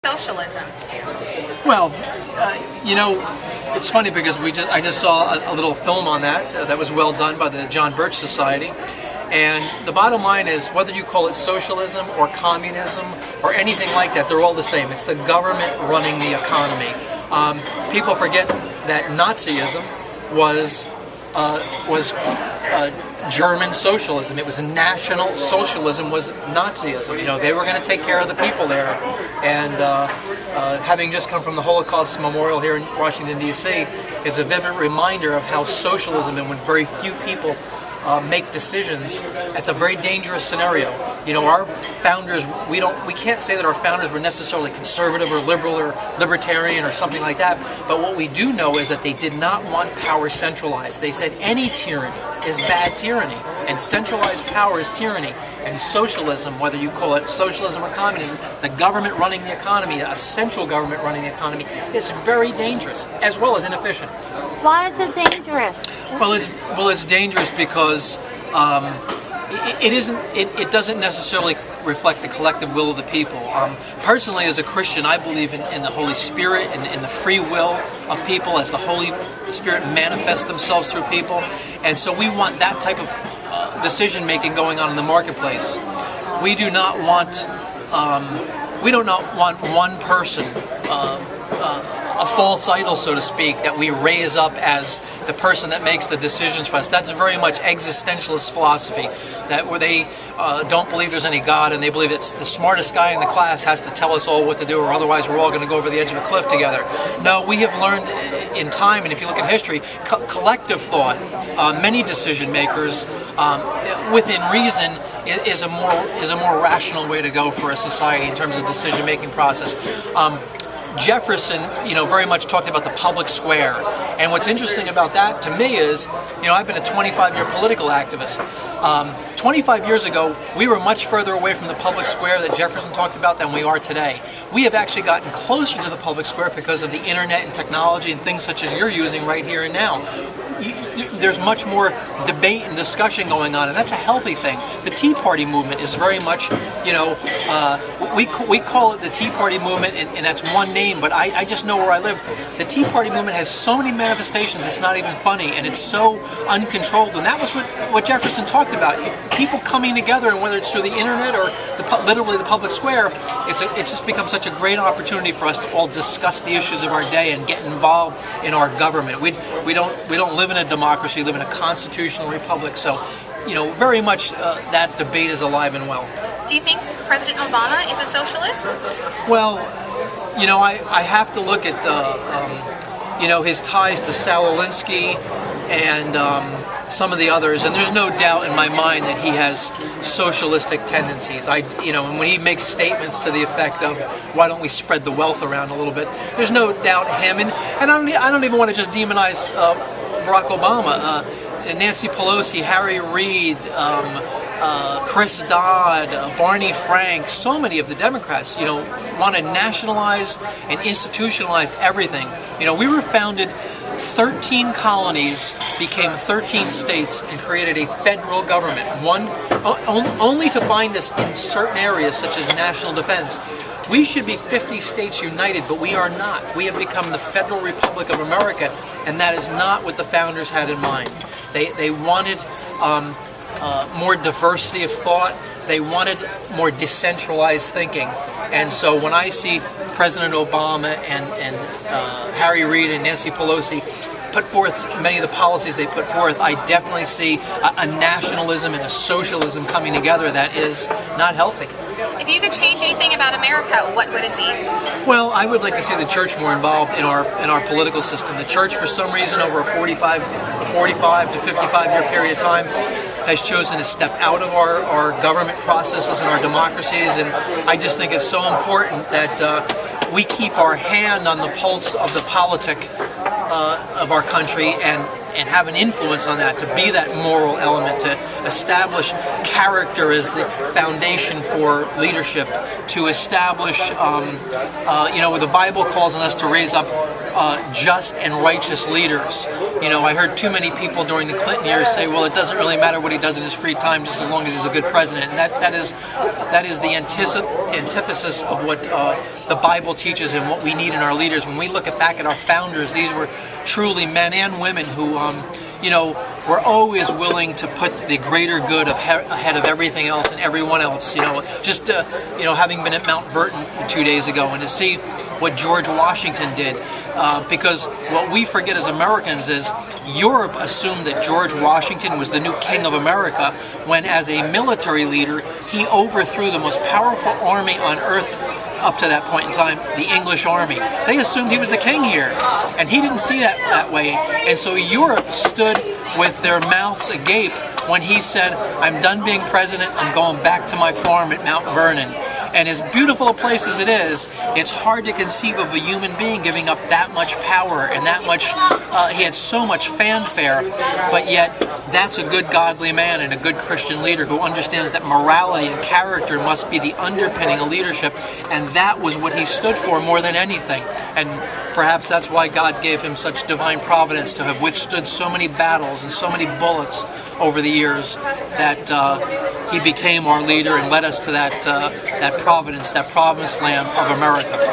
Socialism to you? Well, it's funny because I just saw a little film on that that was well done by the John Birch Society. And the bottom line is, whether you call it socialism or communism or anything like that, they're all the same. It's the government running the economy. People forget that Nazism was German socialism. It was national socialism, was Nazism. They were going to take care of the people there. And having just come from the Holocaust Memorial here in Washington, D.C., it's a vivid reminder of how socialism, and when very few people make decisions, it's a very dangerous scenario. Our founders, we can't say that our founders were necessarily conservative or liberal or libertarian or something like that, but what we do know is that they did not want power centralized. They said any tyranny is bad tyranny, and centralized power is tyranny. And socialism, whether you call it socialism or communism, the government running the economy, a central government running the economy, is very dangerous, as well as inefficient. Why is it dangerous? Well, it's dangerous because it doesn't necessarily reflect the collective will of the people. Personally, as a Christian, I believe in the Holy Spirit and in the free will of people as the Holy Spirit manifests themselves through people. And so we want that type of decision making going on in the marketplace. We do not want one person, a false idol, so to speak, that we raise up as the person that makes the decisions for us. That's a very much existentialist philosophy, that where they don't believe there's any God, and they believe it's the smartest guy in the class has to tell us all what to do, or otherwise we're all going to go over the edge of a cliff together. No, we have learned in time, and if you look at history, collective thought, many decision makers, within reason, is a more rational way to go for a society in terms of decision-making process. Jefferson, very much talked about the public square. And what's interesting about that to me is, I've been a 25-year political activist. 25 years ago, we were much further away from the public square that Jefferson talked about than we are today. We have actually gotten closer to the public square because of the internet and technology and things such as you're using right here and now. There's much more debate and discussion going on, and that's a healthy thing. The Tea Party movement is very much, we call it the Tea Party movement, and that's one name, but I just know where I live. The Tea Party movement has so many manifestations, it's not even funny, and it's so uncontrolled, and that was what Jefferson talked about. People coming together, and whether it's through the internet or literally the public square, it's just become such a great opportunity for us to all discuss the issues of our day and get involved in our government. We don't live in a democracy, we live in a constitutional republic, so very much that debate is alive and well. Do you think President Obama is a socialist? Well, I have to look at his ties to Sal Alinsky and some of the others, and there's no doubt in my mind that he has socialistic tendencies. And when he makes statements to the effect of, why don't we spread the wealth around a little bit, there's no doubt him, and I don't even want to just demonize Barack Obama. Nancy Pelosi, Harry Reid, Chris Dodd, Barney Frank, so many of the Democrats, want to nationalize and institutionalize everything. We were founded, 13 colonies became 13 states and created a federal government. Only to find this in certain areas such as national defense. We should be 50 states united, but we are not. We have become the Federal Republic of America, and that is not what the founders had in mind. They wanted more diversity of thought. They wanted more decentralized thinking. And so when I see President Obama and Harry Reid and Nancy Pelosi put forth many of the policies they put forth, I definitely see a nationalism and a socialism coming together that is not healthy. If you could change anything about America, what would it be? Well, I would like to see the church more involved in our political system. The church, for some reason, over a 45 to 55-year period of time, has chosen to step out of our government processes and our democracies, and I just think it's so important that we keep our hand on the pulse of the politic of our country and have an influence on that, to be that moral element, to establish character as the foundation for leadership, to establish, the Bible calls on us to raise up just and righteous leaders. You know, I heard too many people during the Clinton years say, well, it doesn't really matter what he does in his free time just as long as he's a good president. And that is the antithesis of what the Bible teaches and what we need in our leaders. When we look back at our founders, these were truly men and women who, you know, were always willing to put the greater good ahead of everything else and everyone else. You know, just you know, having been at Mount Vernon 2 days ago and to see what George Washington did, because what we forget as Americans is Europe assumed that George Washington was the new king of America, when as a military leader he overthrew the most powerful army on earth up to that point in time, the English army. They assumed he was the king here, and he didn't see that way. And so Europe stood with their mouths agape when he said, I'm done being president, I'm going back to my farm at Mount Vernon. And as beautiful a place as it is, it's hard to conceive of a human being giving up that much power and that much, he had so much fanfare, but yet that's a good godly man and a good Christian leader who understands that morality and character must be the underpinning of leadership, and that was what he stood for more than anything. And perhaps that's why God gave him such divine providence to have withstood so many battles and so many bullets over the years, that he became our leader and led us to that providence, that promised land of America.